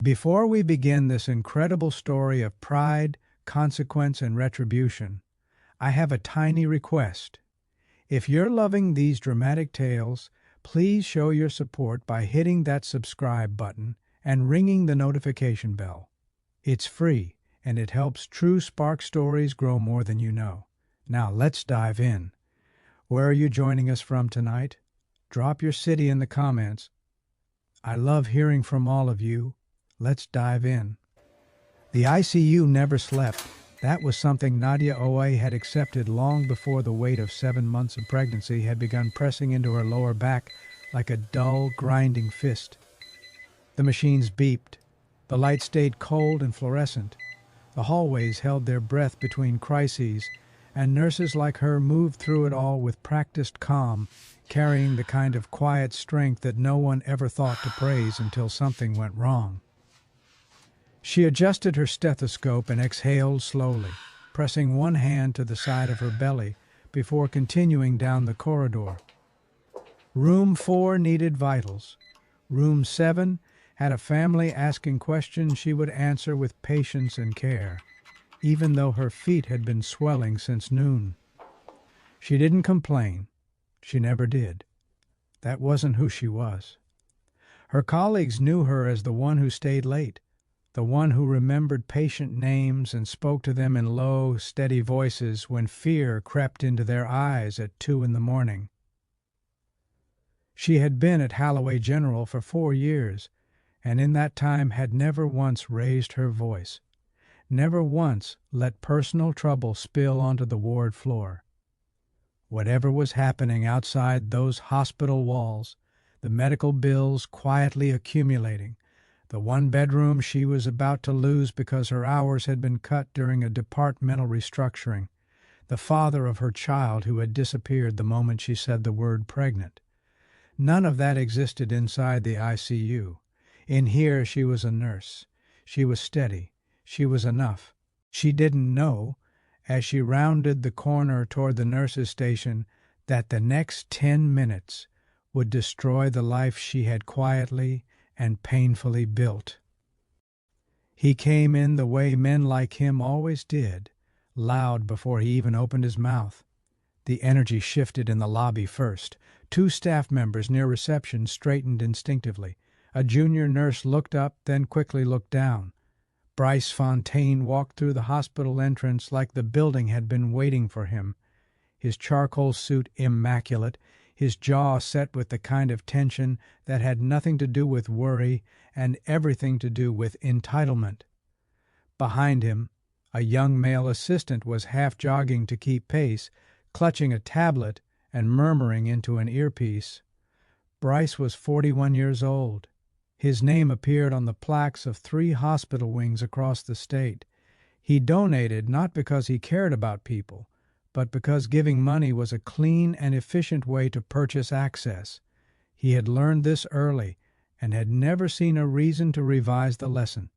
Before we begin this incredible story of pride, consequence, and retribution, I have a tiny request. If you're loving these dramatic tales, please show your support by hitting that subscribe button and ringing the notification bell. It's free, and it helps true Spark stories grow more than you know. Now let's dive in. Where are you joining us from tonight? Drop your city in the comments. I love hearing from all of you. Let's dive in. The ICU never slept. That was something Nadia Oe had accepted long before the weight of 7 months of pregnancy had begun pressing into her lower back like a dull, grinding fist. The machines beeped. The lights stayed cold and fluorescent. The hallways held their breath between crises, and nurses like her moved through it all with practiced calm, carrying the kind of quiet strength that no one ever thought to praise until something went wrong. She adjusted her stethoscope and exhaled slowly, pressing one hand to the side of her belly before continuing down the corridor. Room 4 needed vitals. Room 7 had a family asking questions she would answer with patience and care, even though her feet had been swelling since noon. She didn't complain. She never did. That wasn't who she was. Her colleagues knew her as the one who stayed late, the one who remembered patient names and spoke to them in low, steady voices when fear crept into their eyes at 2 in the morning. She had been at Holloway General for 4 years, and in that time had never once raised her voice, never once let personal trouble spill onto the ward floor. Whatever was happening outside those hospital walls, the medical bills quietly accumulating, the one bedroom she was about to lose because her hours had been cut during a departmental restructuring, the father of her child who had disappeared the moment she said the word pregnant. None of that existed inside the ICU. In here she was a nurse. She was steady. She was enough. She didn't know, as she rounded the corner toward the nurse's station, that the next 10 minutes would destroy the life she had quietly and painfully built. He came in the way men like him always did, loud before he even opened his mouth. The energy shifted in the lobby first. 2 staff members near reception straightened instinctively. A junior nurse looked up, then quickly looked down. Bryce Fontaine walked through the hospital entrance like the building had been waiting for him, his charcoal suit immaculate, his jaw set with the kind of tension that had nothing to do with worry and everything to do with entitlement. Behind him, a young male assistant was half jogging to keep pace, clutching a tablet and murmuring into an earpiece. Bryce was 41 years old. His name appeared on the plaques of 3 hospital wings across the state. He donated not because he cared about people, but because giving money was a clean and efficient way to purchase access. He had learned this early and had never seen a reason to revise the lesson.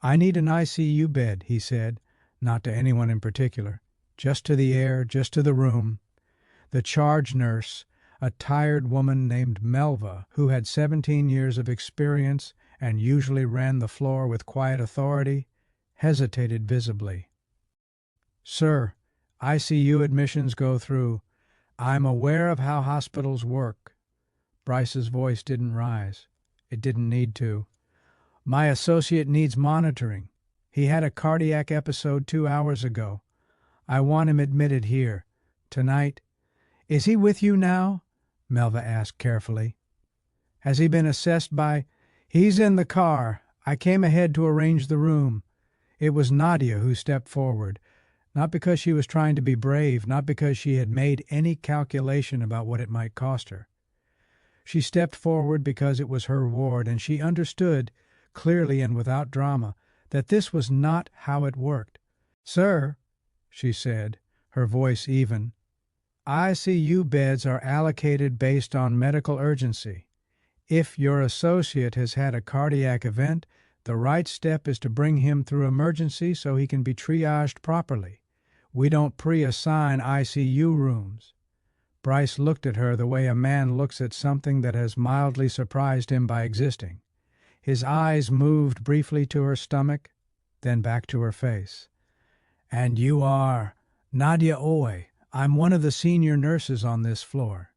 "I need an ICU bed," he said, not to anyone in particular, just to the air, just to the room. The charge nurse, a tired woman named Melva, who had 17 years of experience and usually ran the floor with quiet authority, hesitated visibly. "Sir, ICU admissions go through. I'm aware of how hospitals work." Bryce's voice didn't rise. It didn't need to. "My associate needs monitoring. He had a cardiac episode 2 hours ago. I want him admitted here. Tonight." "Is he with you now?" Melva asked carefully. "Has he been assessed by—" "He's in the car. I came ahead to arrange the room." It was Nadia who stepped forward, not because she was trying to be brave, not because she had made any calculation about what it might cost her. She stepped forward because it was her ward, and she understood, clearly and without drama, that this was not how it worked. "Sir," she said, her voice even, "ICU beds are allocated based on medical urgency. If your associate has had a cardiac event, the right step is to bring him through emergency so he can be triaged properly. We don't pre-assign ICU rooms." Bryce looked at her the way a man looks at something that has mildly surprised him by existing. His eyes moved briefly to her stomach, then back to her face. "And you are Nadia Oy. I'm one of the senior nurses on this floor."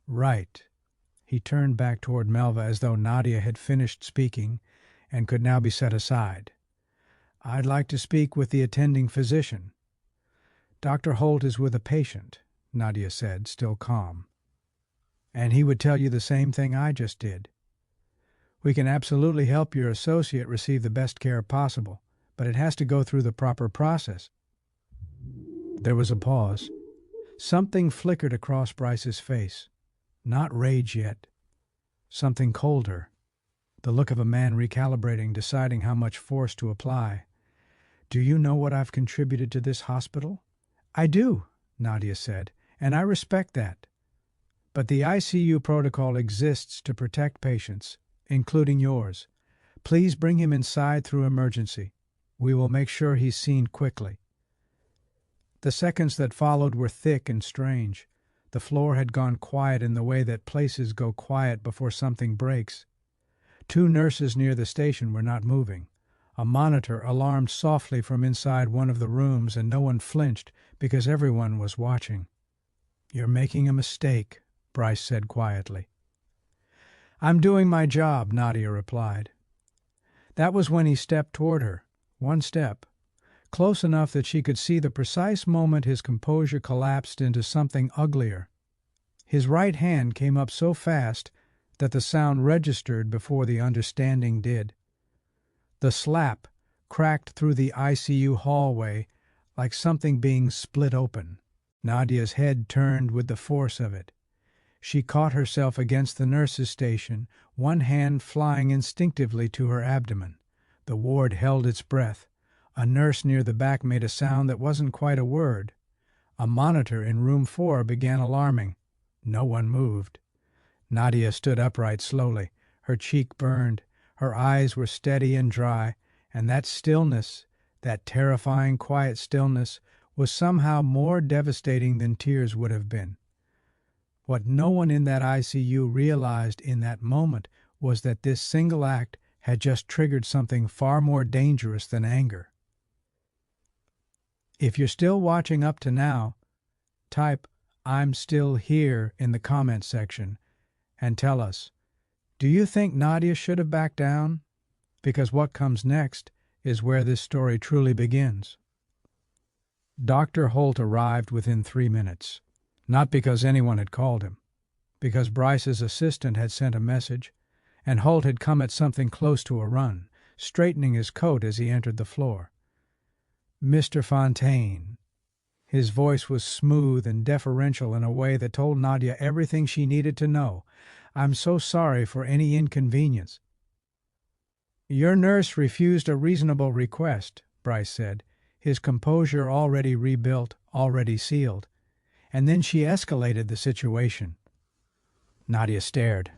"Right." He turned back toward Melva as though Nadia had finished speaking and could now be set aside. "I'd like to speak with the attending physician." "Dr. Holt is with a patient," Nadia said, still calm. "And he would tell you the same thing I just did. We can absolutely help your associate receive the best care possible, but it has to go through the proper process." There was a pause. Something flickered across Bryce's face. Not rage yet. Something colder. The look of a man recalibrating, deciding how much force to apply. "Do you know what I've contributed to this hospital?" "I do," Nadia said, "and I respect that. But the ICU protocol exists to protect patients, including yours. Please bring him inside through emergency. We will make sure he's seen quickly." The seconds that followed were thick and strange. The floor had gone quiet in the way that places go quiet before something breaks. 2 nurses near the station were not moving. A monitor alarmed softly from inside one of the rooms, and no one flinched because everyone was watching. "You're making a mistake," Bryce said quietly. "I'm doing my job," Nadia replied. That was when he stepped toward her, 1 step, close enough that she could see the precise moment his composure collapsed into something uglier. His right hand came up so fast that the sound registered before the understanding did. The slap cracked through the ICU hallway like something being split open. Nadia's head turned with the force of it. She caught herself against the nurse's station, one hand flying instinctively to her abdomen. The ward held its breath. A nurse near the back made a sound that wasn't quite a word. A monitor in room 4 began alarming. No one moved. Nadia stood upright slowly. Her cheek burned. Her eyes were steady and dry, and that stillness, that terrifying quiet stillness, was somehow more devastating than tears would have been. What no one in that ICU realized in that moment was that this single act had just triggered something far more dangerous than anger. If you're still watching up to now, type "I'm still here" in the comment section and tell us, do you think Nadia should have backed down? Because what comes next is where this story truly begins. Dr. Holt arrived within 3 minutes, not because anyone had called him, because Bryce's assistant had sent a message, and Holt had come at something close to a run, straightening his coat as he entered the floor. "Mr. Fontaine." His voice was smooth and deferential in a way that told Nadia everything she needed to know. "I'm so sorry for any inconvenience." "Your nurse refused a reasonable request," Bryce said, his composure already rebuilt, already sealed. "And then she escalated the situation." Nadia stared.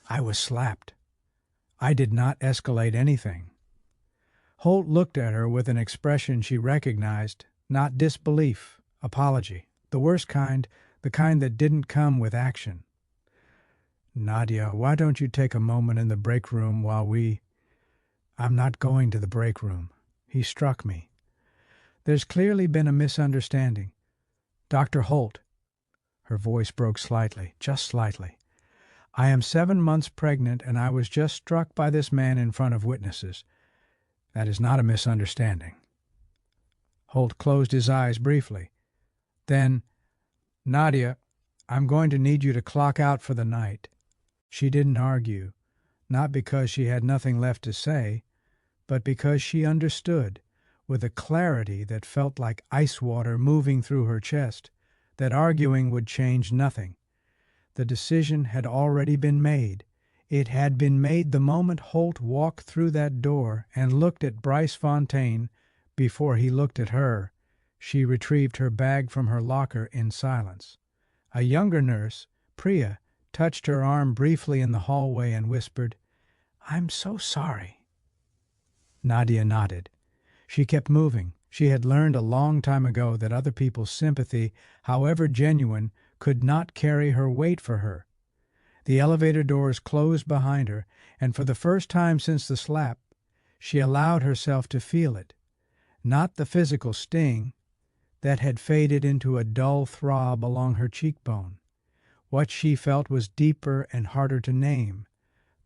"I was slapped. I did not escalate anything." Holt looked at her with an expression she recognized, not disbelief, apology, the worst kind, the kind that didn't come with action. "Nadia, why don't you take a moment in the break room while we—" "I'm not going to the break room." He struck me. "There's clearly been a misunderstanding. Dr. Holt," her voice broke slightly, just slightly, "I am 7 months pregnant, and I was just struck by this man in front of witnesses. That is not a misunderstanding." Holt closed his eyes briefly. Then, "Nadia, I'm going to need you to clock out for the night." She didn't argue, not because she had nothing left to say, but because she understood, with a clarity that felt like ice water moving through her chest, that arguing would change nothing. The decision had already been made. It had been made the moment Holt walked through that door and looked at Bryce Fontaine. Before he looked at her, she retrieved her bag from her locker in silence. A younger nurse, Priya, touched her arm briefly in the hallway and whispered, "I'm so sorry." Nadia nodded. She kept moving. She had learned a long time ago that other people's sympathy, however genuine, could not carry her weight for her. The elevator doors closed behind her, and for the first time since the slap, she allowed herself to feel it. Not the physical sting that had faded into a dull throb along her cheekbone. What she felt was deeper and harder to name,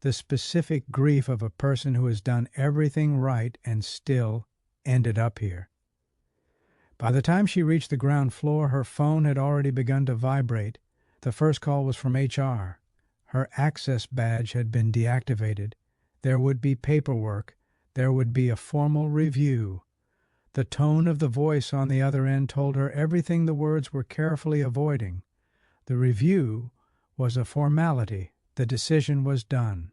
the specific grief of a person who has done everything right and still ended up here. By the time she reached the ground floor, her phone had already begun to vibrate. The first call was from HR. Her access badge had been deactivated. There would be paperwork. There would be a formal review. The tone of the voice on the other end told her everything the words were carefully avoiding. The review was a formality. The decision was done.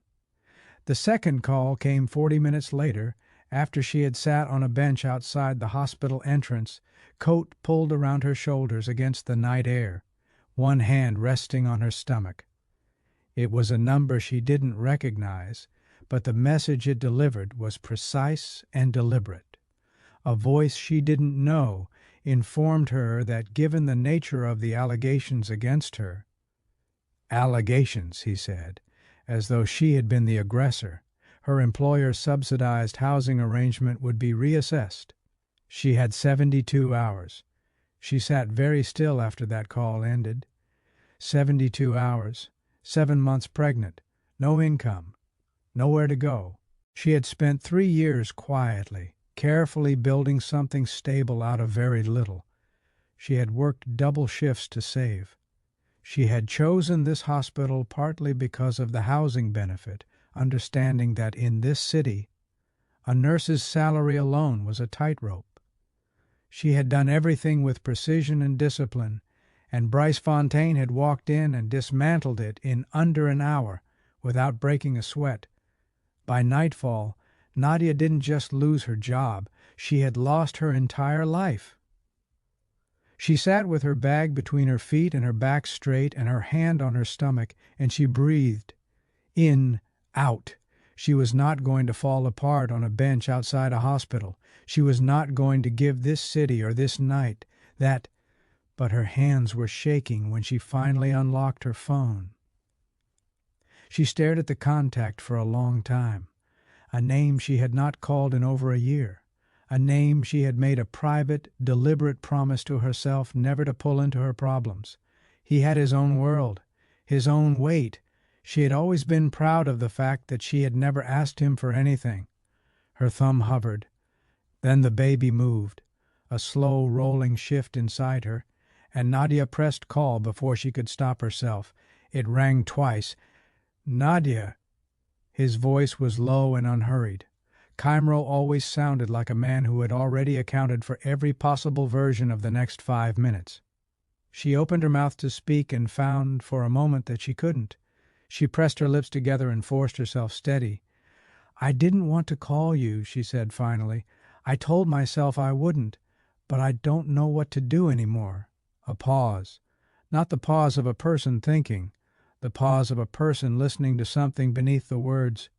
The second call came 40 minutes later, after she had sat on a bench outside the hospital entrance, coat pulled around her shoulders against the night air, one hand resting on her stomach. It was a number she didn't recognize, but the message it delivered was precise and deliberate. A voice she didn't know informed her that given the nature of the allegations against her— "Allegations," he said, as though she had been the aggressor. Her employer's subsidized housing arrangement would be reassessed. She had 72 hours. She sat very still after that call ended. 72 hours, 7 months pregnant, no income, nowhere to go. She had spent 3 years quietly, carefully building something stable out of very little. She had worked double shifts to save. She had chosen this hospital partly because of the housing benefit, understanding that in this city a nurse's salary alone was a tightrope. She had done everything with precision and discipline, and Bryce Fontaine had walked in and dismantled it in under an hour without breaking a sweat. By nightfall, Nadia didn't just lose her job, she had lost her entire life. She sat with her bag between her feet and her back straight and her hand on her stomach, and she breathed. In, out. She was not going to fall apart on a bench outside a hospital. She was not going to give this city or this night that— But her hands were shaking when she finally unlocked her phone. She stared at the contact for a long time. A name she had not called in over a year. A name she had made a private, deliberate promise to herself never to pull into her problems. He had his own world, his own weight. She had always been proud of the fact that she had never asked him for anything. Her thumb hovered. Then the baby moved, a slow rolling shift inside her, and Nadia pressed call before she could stop herself. It rang twice. "Nadia." His voice was low and unhurried. Caimro always sounded like a man who had already accounted for every possible version of the next 5 minutes. She opened her mouth to speak and found for a moment that she couldn't. She pressed her lips together and forced herself steady. "I didn't want to call you," she said finally. "I told myself I wouldn't, but I don't know what to do anymore." A pause. Not the pause of a person thinking, the pause of a person listening to something beneath the words.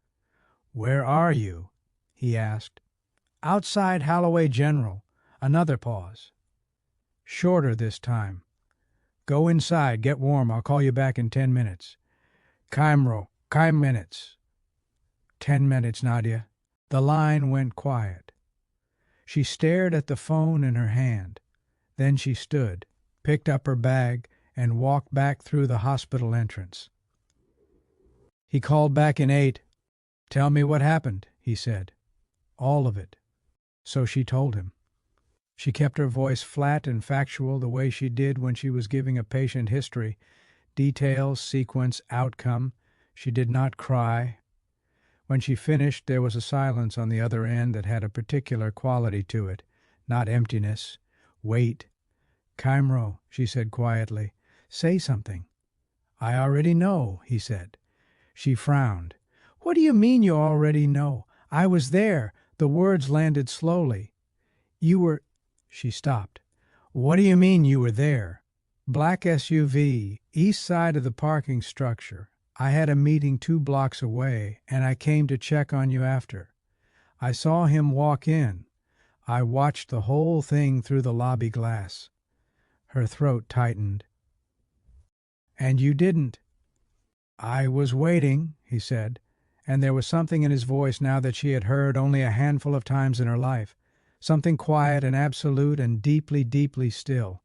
"Where are you?" he asked. "Outside Holloway General." Another pause. Shorter this time. "Go inside, get warm. I'll call you back in 10 minutes. "Caimro, 10 minutes." 10 minutes, Nadia. The line went quiet. She stared at the phone in her hand. Then she stood, picked up her bag, and walked back through the hospital entrance. He called back in 8. "Tell me what happened," he said. "All of it." So she told him. She kept her voice flat and factual the way she did when she was giving a patient history. Details, sequence, outcome. She did not cry. When she finished, there was a silence on the other end that had a particular quality to it, not emptiness. Wait. "Caimro," she said quietly, "say something." "I already know," he said. She frowned. "What do you mean you already know? I was there." The words landed slowly. "You were—" She stopped. "What do you mean you were there?" "Black SUV, east side of the parking structure. I had a meeting 2 blocks away, and I came to check on you after. I saw him walk in. I watched the whole thing through the lobby glass." Her throat tightened. "And you didn't—" "I was waiting," he said, and there was something in his voice now that she had heard only a handful of times in her life, something quiet and absolute and deeply, deeply still.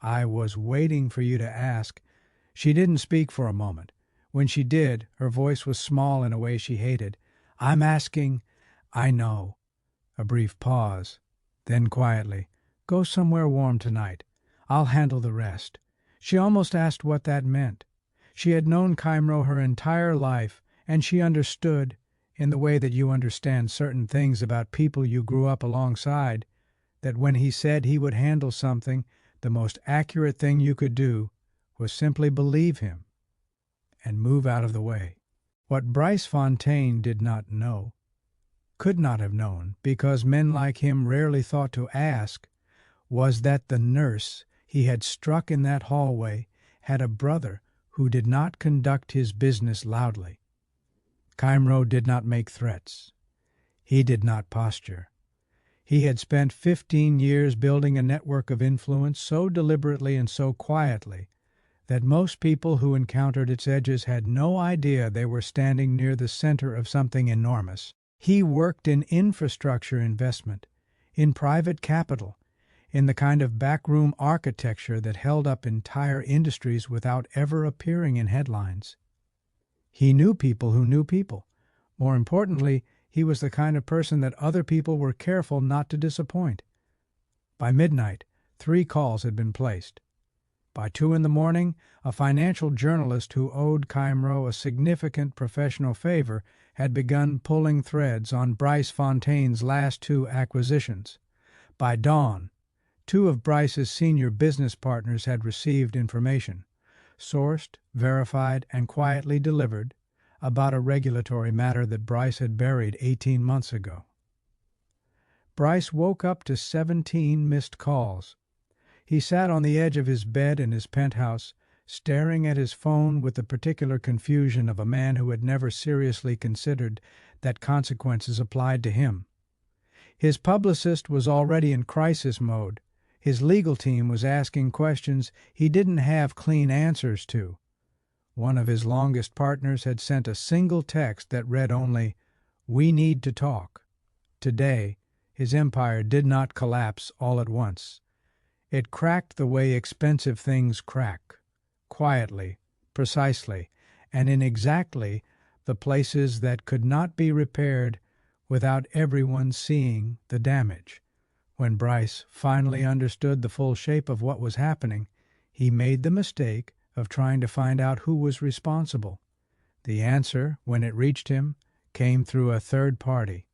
"I was waiting for you to ask." She didn't speak for a moment. When she did, her voice was small in a way she hated. "I'm asking—" "I know." A brief pause. Then quietly, "Go somewhere warm tonight. I'll handle the rest." She almost asked what that meant. She had known Caimro her entire life, and she understood, in the way that you understand certain things about people you grew up alongside, that when he said he would handle something, the most accurate thing you could do was simply believe him and move out of the way. What Bryce Fontaine did not know, could not have known, because men like him rarely thought to ask, was that the nurse he had struck in that hallway had a brother who did not conduct his business loudly. Caimro did not make threats. He did not posture. He had spent 15 years building a network of influence so deliberately and so quietly that most people who encountered its edges had no idea they were standing near the center of something enormous. He worked in infrastructure investment, in private capital, in the kind of backroom architecture that held up entire industries without ever appearing in headlines. He knew people who knew people. More importantly, he was the kind of person that other people were careful not to disappoint. By midnight, 3 calls had been placed. By 2 a.m, a financial journalist who owed Caimro a significant professional favor had begun pulling threads on Bryce Fontaine's last 2 acquisitions. By dawn, 2 of Bryce's senior business partners had received information, sourced, verified, and quietly delivered, about a regulatory matter that Bryce had buried 18 months ago. Bryce woke up to 17 missed calls. He sat on the edge of his bed in his penthouse, staring at his phone with the particular confusion of a man who had never seriously considered that consequences applied to him. His publicist was already in crisis mode. His legal team was asking questions he didn't have clean answers to. One of his longest partners had sent a single text that read only, "We need to talk." Today, his empire did not collapse all at once. It cracked the way expensive things crack, quietly, precisely, and in exactly the places that could not be repaired without everyone seeing the damage. When Bryce finally understood the full shape of what was happening, he made the mistake of trying to find out who was responsible. The answer, when it reached him, came through a third party.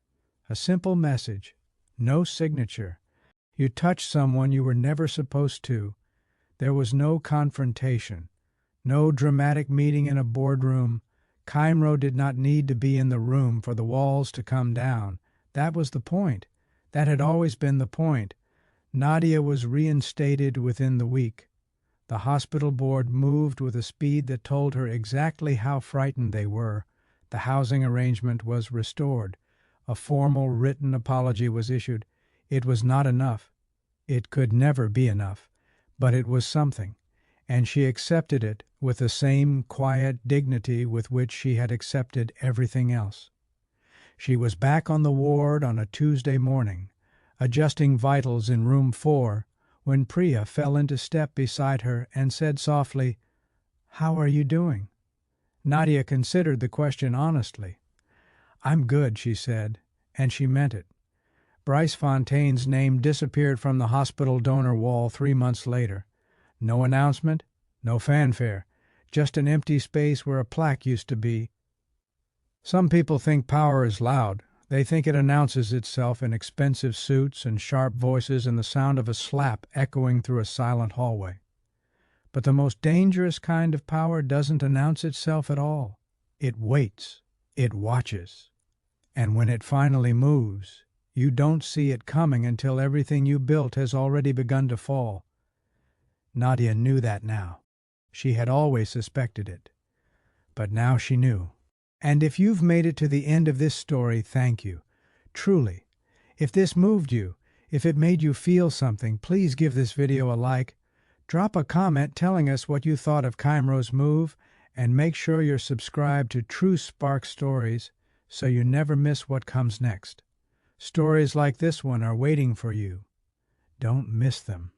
A simple message, no signature. You touched someone you were never supposed to. There was no confrontation, no dramatic meeting in a boardroom. Caimro did not need to be in the room for the walls to come down. That was the point. That had always been the point. Nadia was reinstated within the week. The hospital board moved with a speed that told her exactly how frightened they were. The housing arrangement was restored. A formal written apology was issued. It was not enough. It could never be enough. But it was something, and she accepted it with the same quiet dignity with which she had accepted everything else. She was back on the ward on a Tuesday morning, adjusting vitals in room 4, when Priya fell into step beside her and said softly, "How are you doing?" Nadia considered the question honestly. "I'm good," she said, and she meant it. Bryce Fontaine's name disappeared from the hospital donor wall 3 months later. No announcement, no fanfare, just an empty space where a plaque used to be. Some people think power is loud. They think it announces itself in expensive suits and sharp voices and the sound of a slap echoing through a silent hallway. But the most dangerous kind of power doesn't announce itself at all. It waits. It watches. And when it finally moves, you don't see it coming until everything you built has already begun to fall. Nadia knew that now. She had always suspected it. But now she knew. And if you've made it to the end of this story, thank you. Truly. If this moved you, if it made you feel something, please give this video a like. Drop a comment telling us what you thought of Caimro's move, And make sure you're subscribed to True Spark Stories so you never miss what comes next. Stories like this one are waiting for you. Don't miss them.